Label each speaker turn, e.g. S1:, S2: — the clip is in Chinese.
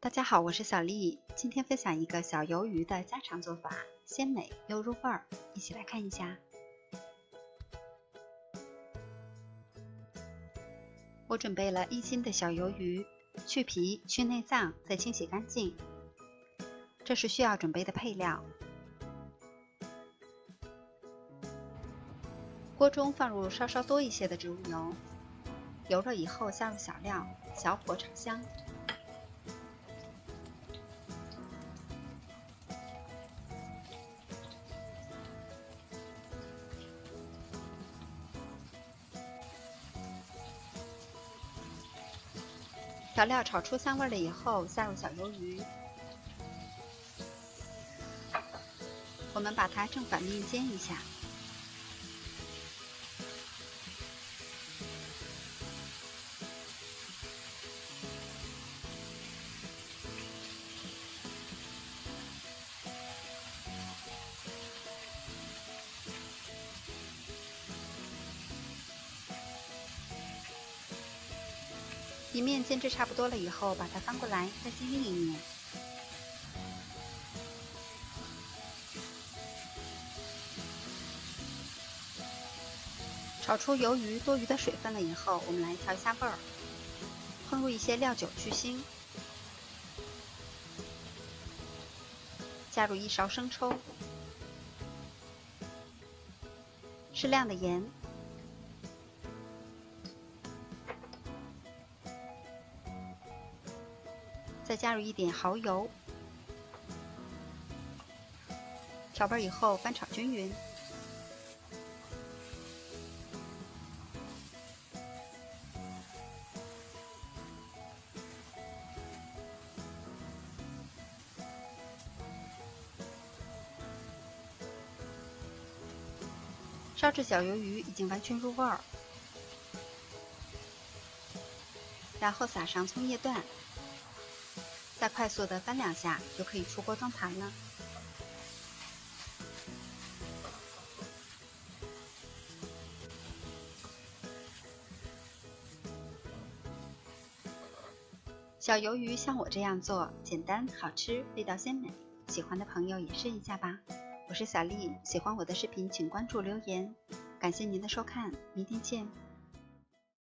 S1: 大家好，我是小丽，今天分享一个小鱿鱼的家常做法，鲜美又入味儿，一起来看一下。我准备了1斤的小鱿鱼，去皮、去内脏，再清洗干净。这是需要准备的配料。锅中放入稍稍多一些的植物油，油热以后下入小料，小火炒香。调料炒出香味了以后，下入小鱿鱼，我们把它正反面煎一下。一面煎至差不多了以后，把它翻过来，再煎另一面。炒出鱿鱼多余的水分了以后，我们来调一下味儿，烹入一些料酒去腥，加入1勺生抽，适量的盐。再加入一点蚝油，调味以后翻炒均匀。烧制小鱿鱼已经完全入味儿，然后撒上葱叶段。再快速的翻2下，就可以出锅装盘了。小鱿鱼像我这样做，简单好吃，味道鲜美，喜欢的朋友也试一下吧。我是小丽，喜欢我的视频请关注留言，感谢您的收看，明天见。